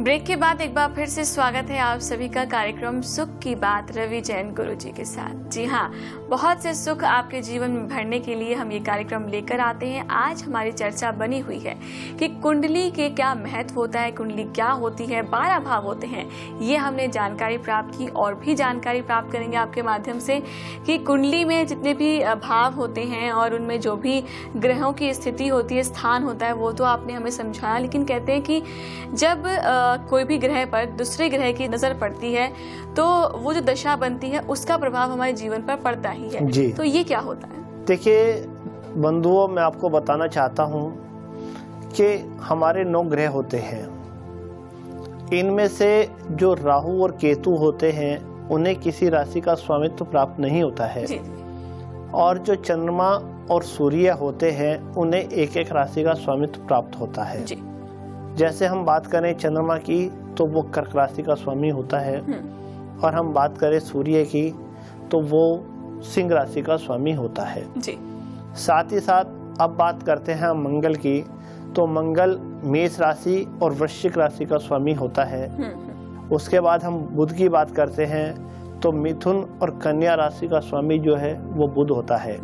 Break के बाद एक बार फिर से स्वागत है आप सभी का कार्यक्रम सुख की बात रवि जैन गुरु जी के साथ। जी हाँ, बहुत से सुख आपके जीवन में भरने के लिए हम ये कार्यक्रम लेकर आते हैं। आज हमारी चर्चा बनी हुई है कि कुंडली के क्या महत्व होता है, कुंडली क्या होती है, 12 भाव होते हैं। ये हमने जानकारी प्राप्त की और भी जानकारी प्राप्त करेंगे आपके माध्यम से कि कुंडली में जितने भी भाव होते हैं और उनमें जो भी ग्रहों की स्थिति होती है, स्थान होता है, वो तो आपने हमें समझाया। लेकिन कहते हैं कि जब कोई भी ग्रह पर दूसरे ग्रह की नजर पड़ती है तो वो जो दशा बनती है उसका प्रभाव हमारे जीवन पर पड़ता ही है जी। तो ये क्या होता है? देखिए बंधुओं, मैं आपको बताना चाहता हूँ कि हमारे 9 ग्रह होते हैं। इनमें से जो राहु और केतु होते हैं उन्हें किसी राशि का स्वामित्व प्राप्त नहीं होता है जी। और जो चंद्रमा और सूर्य होते हैं उन्हें एक एक राशि का स्वामित्व प्राप्त होता है जी। जैसे हम बात करें चंद्रमा की तो वो कर्क राशि का स्वामी होता है और हम बात करें सूर्य की तो वो सिंह राशि का स्वामी होता है जी। साथ ही साथ अब बात करते हैं मंगल की, तो मंगल मेष राशि और वृश्चिक राशि का स्वामी होता है। उसके बाद हम बुध की बात करते हैं तो मिथुन और कन्या राशि का स्वामी जो है वो बुध होता है।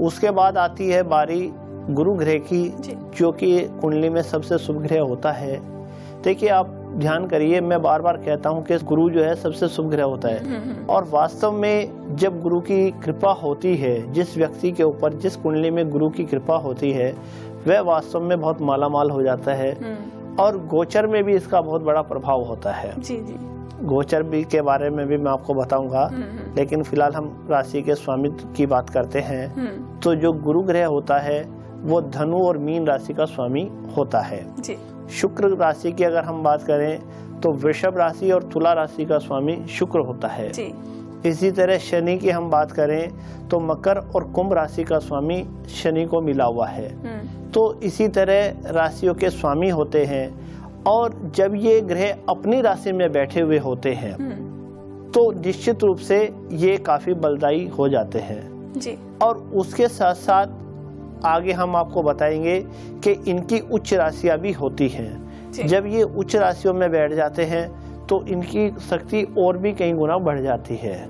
उसके बाद आती है बारी गुरु ग्रह की, जो कि कुंडली में सबसे शुभ ग्रह होता है। देखिए आप ध्यान करिए, मैं बार बार कहता हूँ कि गुरु जो है सबसे शुभ ग्रह होता है। और वास्तव में जब गुरु की कृपा होती है जिस व्यक्ति के ऊपर, जिस कुंडली में गुरु की कृपा होती है, वह वास्तव में बहुत मालामाल हो जाता है। और गोचर में भी इसका बहुत बड़ा प्रभाव होता है जी जी। गोचर भी के बारे में भी मैं आपको बताऊंगा, लेकिन फिलहाल हम राशि के स्वामित्व की बात करते हैं। तो जो गुरु ग्रह होता है वो धनु और मीन राशि का स्वामी होता है जी। शुक्र राशि की अगर हम बात करें तो वृषभ राशि और तुला राशि का स्वामी शुक्र होता है जी। इसी तरह शनि की हम बात करें तो मकर और कुंभ राशि का स्वामी शनि को मिला हुआ है। तो इसी तरह राशियों के स्वामी होते हैं और जब ये ग्रह अपनी राशि में बैठे हुए होते हैं तो निश्चित रूप से ये काफी बलदायी हो जाते हैं जी। और उसके साथ साथ आगे हम आपको बताएंगे कि इनकी उच्च राशियां भी होती हैं। जब ये उच्च राशियों में बैठ जाते हैं तो इनकी शक्ति और भी कई गुना बढ़ जाती है।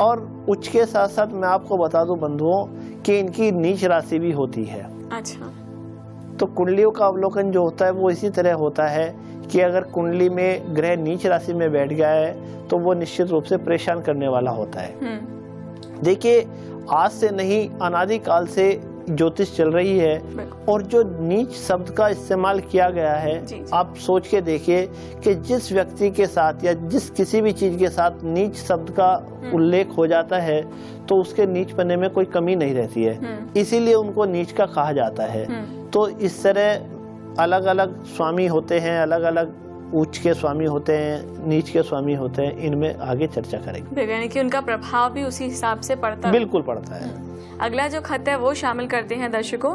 और उच्च के साथ साथ मैं आपको बता दूं बंधुओं कि इनकी नीच राशि भी होती है। अच्छा। तो कुंडलियों का अवलोकन जो होता है वो इसी तरह होता है कि अगर कुंडली में ग्रह नीच राशि में बैठ गया है तो वो निश्चित रूप से परेशान करने वाला होता है। देखिए आज से नहीं, अनादि काल से ज्योतिष चल रही है और जो नीच शब्द का इस्तेमाल किया गया है जी। आप सोच के देखिए कि जिस व्यक्ति के साथ या जिस किसी भी चीज के साथ नीच शब्द का उल्लेख हो जाता है तो उसके नीच पने में कोई कमी नहीं रहती है, इसीलिए उनको नीच का कहा जाता है। तो इस तरह अलग अलग स्वामी होते हैं, अलग अलग उच्च के स्वामी होते हैं, नीच के स्वामी होते हैं, इनमें आगे चर्चा करेंगे। यानी कि उनका प्रभाव भी उसी हिसाब से पड़ता है। बिल्कुल पड़ता है। अगला जो खत है वो शामिल करते हैं दर्शकों।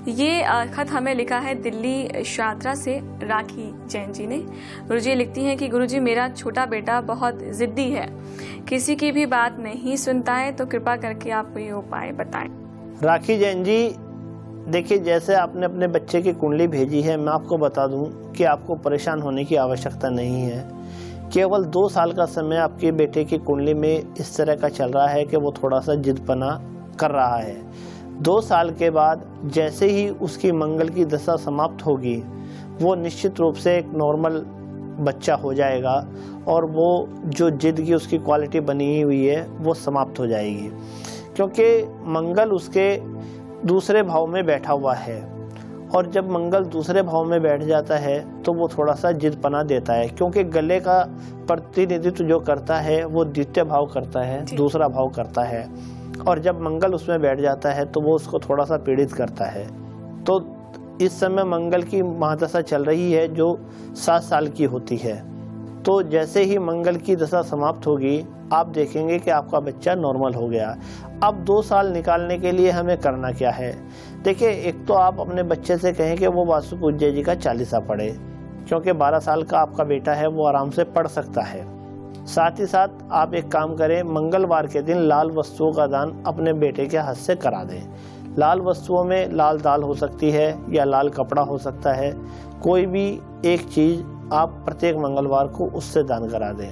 ये खत हमें लिखा है दिल्ली शात्रा से राखी जैन जी ने। गुरुजी लिखती हैं कि गुरुजी मेरा छोटा बेटा बहुत जिद्दी है, किसी की भी बात नहीं सुनता है, तो कृपा करके आप कोई उपाय बताएं। राखी जैन जी, देखिए जैसे आपने अपने बच्चे की कुंडली भेजी है, मैं आपको बता दूं कि आपको परेशान होने की आवश्यकता नहीं है। केवल 2 साल का समय आपके बेटे की कुंडली में इस तरह का चल रहा है कि वो थोड़ा सा जिदपना कर रहा है। 2 साल के बाद जैसे ही उसकी मंगल की दशा समाप्त होगी वो निश्चित रूप से एक नॉर्मल बच्चा हो जाएगा और वो जो जिद की उसकी क्वालिटी बनी हुई है वो समाप्त हो जाएगी, क्योंकि मंगल उसके दूसरे भाव में बैठा हुआ है। और जब मंगल दूसरे भाव में बैठ जाता है तो वो थोड़ा सा जिदपना देता है, क्योंकि गले का प्रतिनिधित्व जो करता है वो द्वितीय भाव करता है, दूसरा भाव करता है। और जब मंगल उसमें बैठ जाता है तो वो उसको थोड़ा सा पीड़ित करता है। तो इस समय मंगल की महादशा चल रही है जो 7 साल की होती है। तो जैसे ही मंगल की दशा समाप्त होगी आप देखेंगे कि आपका बच्चा नॉर्मल हो गया। अब 2 साल निकालने के लिए हमें करना क्या है? देखिए, एक तो आप अपने बच्चे से कहें कि वो वास्तु पूज्य जी का 40 पढ़े, क्योंकि 12 साल का आपका बेटा है, वो आराम से पढ़ सकता है। साथ ही साथ आप एक काम करें, मंगलवार के दिन लाल वस्तुओं का दान अपने बेटे के हाथ से करा दें। लाल वस्तुओं में लाल दाल हो सकती है या लाल कपड़ा हो सकता है, कोई भी एक चीज़ आप प्रत्येक मंगलवार को उससे दान करा दें।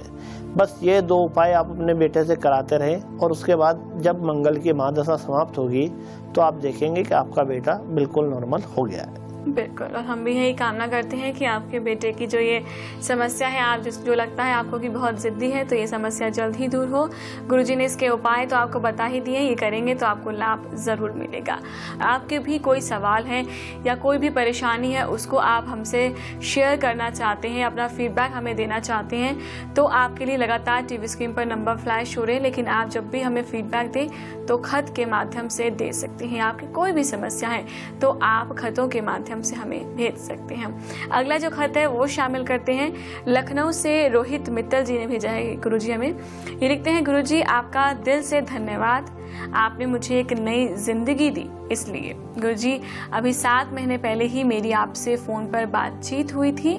बस ये 2 उपाय आप अपने बेटे से कराते रहें और उसके बाद जब मंगल की महादशा समाप्त होगी तो आप देखेंगे कि आपका बेटा बिल्कुल नॉर्मल हो गया है। बिल्कुल, और हम भी यही कामना करते हैं कि आपके बेटे की जो ये समस्या है, आप जो लगता है आपको कि बहुत जिद्दी है, तो ये समस्या जल्द ही दूर हो। गुरुजी ने इसके उपाय तो आपको बता ही दिए, ये करेंगे तो आपको लाभ ज़रूर मिलेगा। आपके भी कोई सवाल है या कोई भी परेशानी है, उसको आप हमसे शेयर करना चाहते हैं, अपना फीडबैक हमें देना चाहते हैं, तो आपके लिए लगातार टीवी स्क्रीन पर नंबर फ्लैश हो रहे हैं, लेकिन आप जब भी हमें फीडबैक दें तो खत के माध्यम से दे सकते हैं। आपकी कोई भी समस्या है तो आप खतों के माध्यम से हमें भेज सकते हैं। अगला जो खत है वो शामिल करते हैं। लखनऊ से रोहित मित्तल जी ने भेजा है गुरुजी हमें। ये लिखते हैं, गुरुजी आपका दिल से धन्यवाद, आपने मुझे एक नई जिंदगी दी। इसलिए गुरुजी, अभी 7 महीने पहले ही मेरी आपसे फोन पर बातचीत हुई थी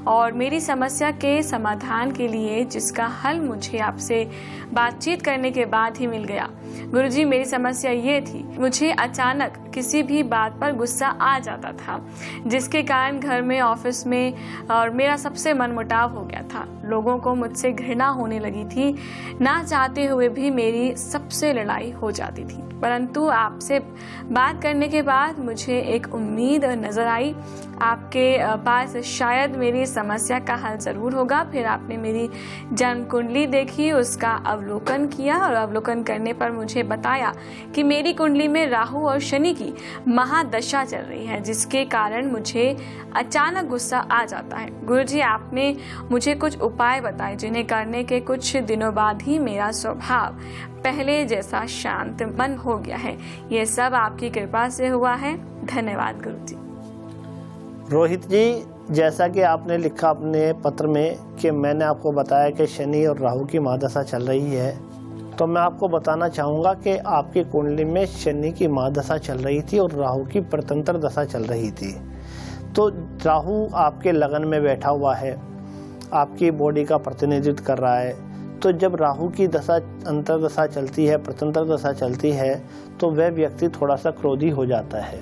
और मेरी समस्या के समाधान के लिए जिसका हल मुझे आपसे बातचीत करने के बाद ही मिल गया। गुरुजी, मेरी समस्या ये थी, मुझे अचानक किसी भी बात पर गुस्सा आ जाता था, जिसके कारण घर में, ऑफिस में और मेरा सबसे मनमुटाव हो गया था। लोगों को मुझसे घृणा होने लगी थी, ना चाहते हुए भी मेरी सबसे लड़ाई हो जाती थी। परंतु आपसे बात करने के बाद मुझे एक उम्मीद नजर आई, आपके पास शायद मेरी समस्या का हल जरूर होगा। फिर आपने मेरी जन्म कुंडली देखी, उसका अवलोकन किया और अवलोकन करने पर मुझे बताया कि मेरी कुंडली में राहु और शनि की महादशा चल रही है, जिसके कारण मुझे अचानक गुस्सा आ जाता है। गुरुजी, आपने मुझे कुछ उपाय बताए जिन्हें करने के कुछ दिनों बाद ही मेरा स्वभाव पहले जैसा शांत मन हो गया है। ये सब आपकी कृपा से हुआ है। धन्यवाद गुरुजी। रोहित जी, जैसा कि आपने लिखा अपने पत्र में कि मैंने आपको बताया कि शनि और राहु की महादशा चल रही है, तो मैं आपको बताना चाहूँगा कि आपकी कुंडली में शनि की महादशा चल रही थी और राहु की परतंत्र दशा चल रही थी। तो राहु आपके लगन में बैठा हुआ है, आपकी बॉडी का प्रतिनिधित्व कर रहा है। तो जब राहु की दशा अंतर्दशा चलती है, प्रतंत्र दशा चलती है, तो वह व्यक्ति थोड़ा सा क्रोधी हो जाता है,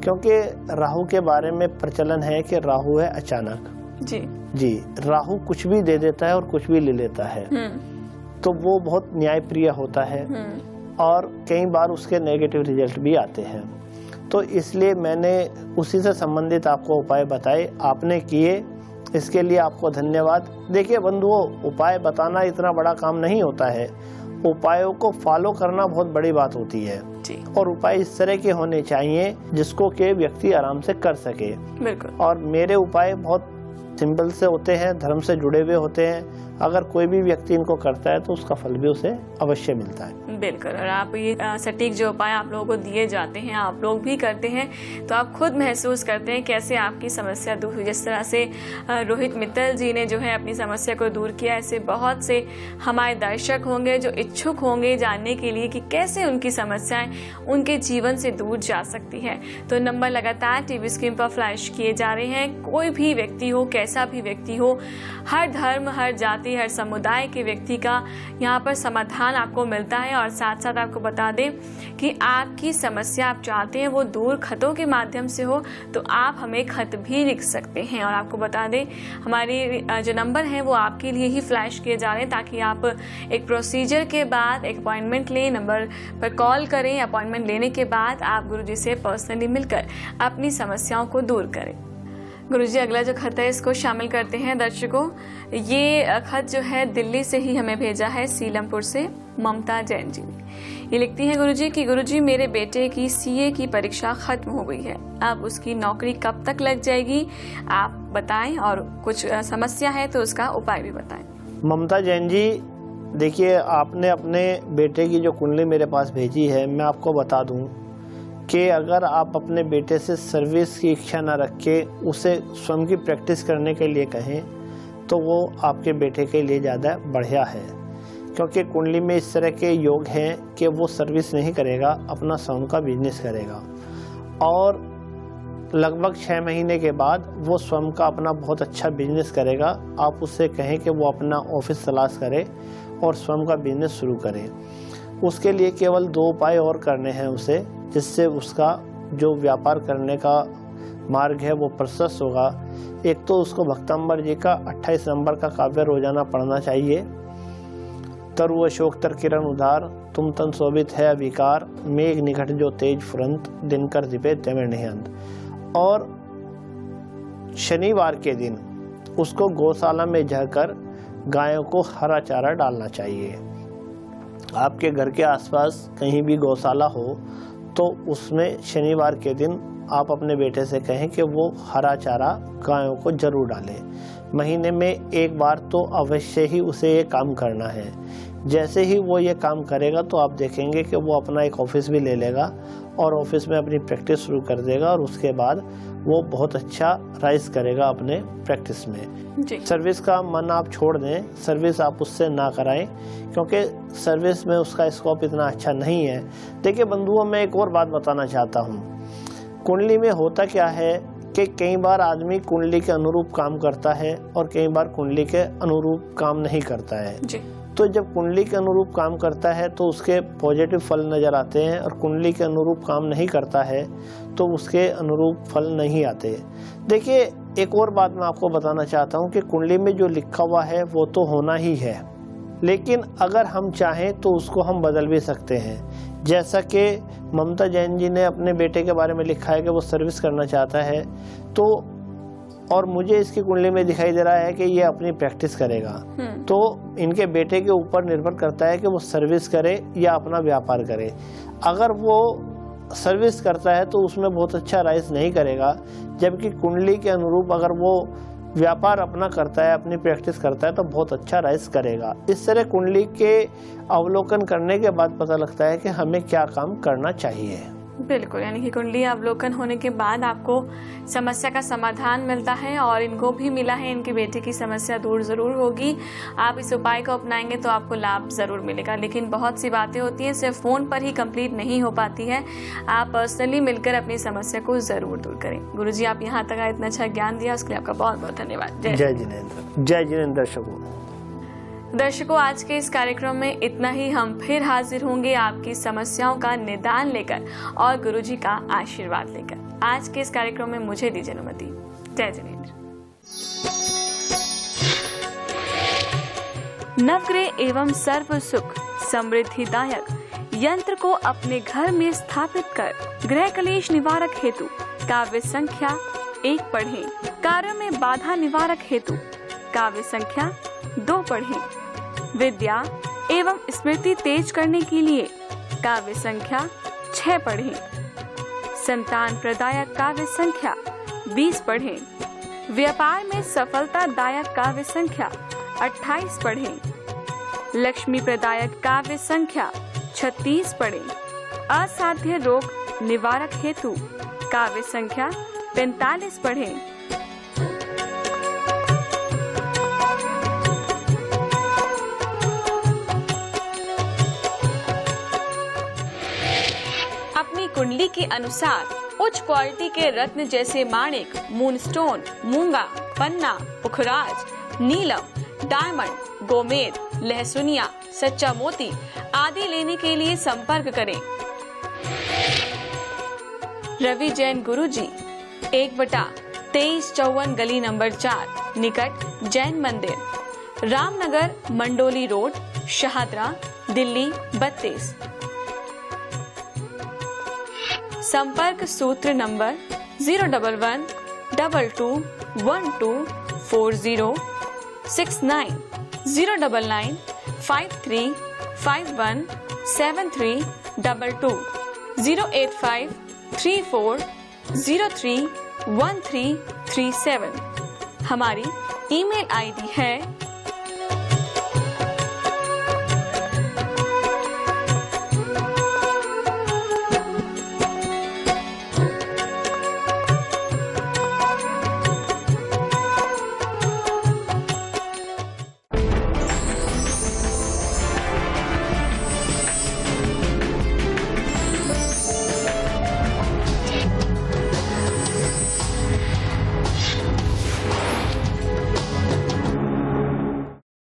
क्योंकि राहु के बारे में प्रचलन है कि राहु है अचानक। जी, राहु कुछ भी दे देता है और कुछ भी ले लेता है। तो वो बहुत न्यायप्रिय होता है और कई बार उसके नेगेटिव रिजल्ट भी आते हैं। तो इसलिए मैंने उसी से संबंधित आपको उपाय बताए, आपने किए, इसके लिए आपको धन्यवाद। देखिए बंधुओं, उपाय बताना इतना बड़ा काम नहीं होता है, उपायों को फॉलो करना बहुत बड़ी बात होती है और उपाय इस तरह के होने चाहिए जिसको के व्यक्ति आराम से कर सके। बिल्कुल। और मेरे उपाय बहुत सिंपल से होते हैं, धर्म से जुड़े हुए होते हैं। अगर कोई भी व्यक्ति इनको करता है तो उसका फल भी उसे अवश्य मिलता है। बिल्कुल, और आप ये सटीक जो उपाय आप लोगों को दिए जाते हैं, आप लोग भी करते हैं, तो आप खुद महसूस करते हैं कैसे आपकी समस्या दूर हुई। जिस तरह से रोहित मित्तल जी ने जो है अपनी समस्या को दूर किया, ऐसे बहुत से हमारे दर्शक होंगे जो इच्छुक होंगे जानने के लिए कि कैसे उनकी समस्याएं उनके जीवन से दूर जा सकती है। तो नंबर लगातार टीवी स्क्रीन पर फ्लैश किए जा रहे हैं। कोई भी व्यक्ति हो, कैसा भी व्यक्ति हो, हर धर्म, हर जाति, हर समुदाय के व्यक्ति का यहाँ पर समाधान आपको मिलता है। और साथ साथ आपको बता दें कि आपकी समस्या आप चाहते हैं वो दूर खतों के माध्यम से हो, तो आप हमें खत भी लिख सकते हैं। और आपको बता दें, हमारी जो नंबर है वो आपके लिए ही फ्लैश किए जा रहे हैं, ताकि आप एक प्रोसीजर के बाद एक अपॉइंटमेंट लें, नंबर पर कॉल करें। अपॉइंटमेंट लेने के बाद आप गुरुजी से पर्सनली मिलकर अपनी समस्याओं को दूर करें। गुरुजी, अगला जो खत है इसको शामिल करते हैं दर्शकों। ये खत जो है दिल्ली से ही हमें भेजा है, सीलमपुर से ममता जैन जी ने। ये लिखती हैं गुरुजी कि गुरुजी, मेरे बेटे की सीए की परीक्षा खत्म हो गई है, अब उसकी नौकरी कब तक लग जाएगी आप बताएं, और कुछ समस्या है तो उसका उपाय भी बताएं। ममता जैन जी, देखिए आपने अपने बेटे की जो कुंडली मेरे पास भेजी है, मैं आपको बता दूं कि अगर आप अपने बेटे से सर्विस की इच्छा न रख के उसे स्वयं की प्रैक्टिस करने के लिए कहें तो वो आपके बेटे के लिए ज़्यादा बढ़िया है, क्योंकि कुंडली में इस तरह के योग हैं कि वो सर्विस नहीं करेगा, अपना स्वयं का बिजनेस करेगा और लगभग 6 महीने के बाद वो स्वयं का अपना बहुत अच्छा बिजनेस करेगा। आप उससे कहें कि वो अपना ऑफिस तलाश करे और स्वयं का बिजनेस शुरू करे। उसके लिए केवल 2 उपाय और करने हैं उसे, जिससे उसका जो व्यापार करने का मार्ग है वो प्रशस्त होगा। एक तो उसको भक्तांबर जी का 28 नंबर का काव्य रोजाना पढ़ना चाहिए। तरु अशोक तर किरण उधार, तुम तन शोभित है अविकार, मेघ निकट जो तेज फुरंत, दिनकर दिपे तेमे निहंत। और शनिवार के दिन उसको गौशाला में जाकर गायों को हरा चारा डालना चाहिए। आपके घर के आसपास कहीं भी गौशाला हो तो उसमें शनिवार के दिन आप अपने बेटे से कहें कि वो हरा चारा गायों को जरूर डाले। महीने में एक बार तो अवश्य ही उसे ये काम करना है। जैसे ही वो ये काम करेगा तो आप देखेंगे कि वो अपना एक ऑफिस भी ले लेगा और ऑफिस में अपनी प्रैक्टिस शुरू कर देगा और उसके बाद वो बहुत अच्छा राइज करेगा अपने प्रैक्टिस में। सर्विस का मन आप छोड़ दें, सर्विस आप उससे ना कराएं क्योंकि सर्विस में उसका स्कोप इतना अच्छा नहीं है। देखिए बंधुओं, मैं एक और बात बताना चाहता हूँ। कुंडली में होता क्या है कि कई बार आदमी कुंडली के अनुरूप काम करता है और कई बार कुंडली के अनुरूप काम नहीं करता है जी। तो जब कुंडली के अनुरूप काम करता है तो उसके पॉजिटिव फल नजर आते हैं और कुंडली के अनुरूप काम नहीं करता है तो उसके अनुरूप फल नहीं आते। देखिए एक और बात मैं आपको बताना चाहता हूँ कि कुंडली में जो लिखा हुआ है वो तो होना ही है, लेकिन अगर हम चाहें तो उसको हम बदल भी सकते हैं। जैसा कि ममता जैन जी ने अपने बेटे के बारे में लिखा है कि वो सर्विस करना चाहता है, तो और मुझे इसकी कुंडली में दिखाई दे रहा है कि ये अपनी प्रैक्टिस करेगा। तो इनके बेटे के ऊपर निर्भर करता है कि वो सर्विस करे या अपना व्यापार करे। अगर वो सर्विस करता है तो उसमें बहुत अच्छा राइज नहीं करेगा, जबकि कुंडली के अनुरूप अगर वो व्यापार अपना करता है, अपनी प्रैक्टिस करता है तो बहुत अच्छा राइज करेगा। इस तरह कुंडली के अवलोकन करने के बाद पता लगता है कि हमें क्या काम करना चाहिए। बिल्कुल, यानी कि कुंडली अवलोकन होने के बाद आपको समस्या का समाधान मिलता है और इनको भी मिला है, इनके बेटे की समस्या दूर जरूर होगी। आप इस उपाय को अपनाएंगे तो आपको लाभ जरूर मिलेगा। लेकिन बहुत सी बातें होती हैं, सिर्फ फोन पर ही कंप्लीट नहीं हो पाती है। आप पर्सनली मिलकर अपनी समस्या को जरूर दूर करें। गुरुजी, आप यहाँ तक इतना अच्छा ज्ञान दिया, उसके लिए आपका बहुत बहुत धन्यवाद। जय जिनेंद्र। जय जिनेंद्र। दर्शकों, आज के इस कार्यक्रम में इतना ही। हम फिर हाजिर होंगे आपकी समस्याओं का निदान लेकर और गुरुजी का आशीर्वाद लेकर। आज के इस कार्यक्रम में मुझे दीजिए अनुमति। जय जिनेंद्र। नवग्रह एवं सर्व सुख समृद्धिदायक यंत्र को अपने घर में स्थापित कर गृह कलेश निवारक हेतु काव्य संख्या 1 पढ़ें। कार्य में बाधा निवारक हेतु काव्य संख्या 2 पढ़ें। विद्या एवं स्मृति तेज करने के लिए काव्य संख्या 6 पढ़ें। संतान प्रदायक काव्य संख्या 20 पढ़ें। व्यापार में सफलतादायक काव्य संख्या 28 पढ़ें। लक्ष्मी प्रदायक काव्य संख्या 36 पढ़ें। असाध्य रोग निवारक हेतु काव्य संख्या 45 पढ़ें। कुंडली के अनुसार उच्च क्वालिटी के रत्न जैसे माणिक, मूनस्टोन, मूंगा, पन्ना, पुखराज, नीलम, डायमंड, गोमेद, लहसुनिया, सच्चा मोती आदि लेने के लिए संपर्क करें। रवि जैन गुरुजी, 1/2354 गली नंबर 4 निकट जैन मंदिर, रामनगर, मंडोली रोड, शाहदरा, दिल्ली 32। संपर्क सूत्र नंबर 01122124069 09953517322 08534031337। हमारी ईमेल आईडी है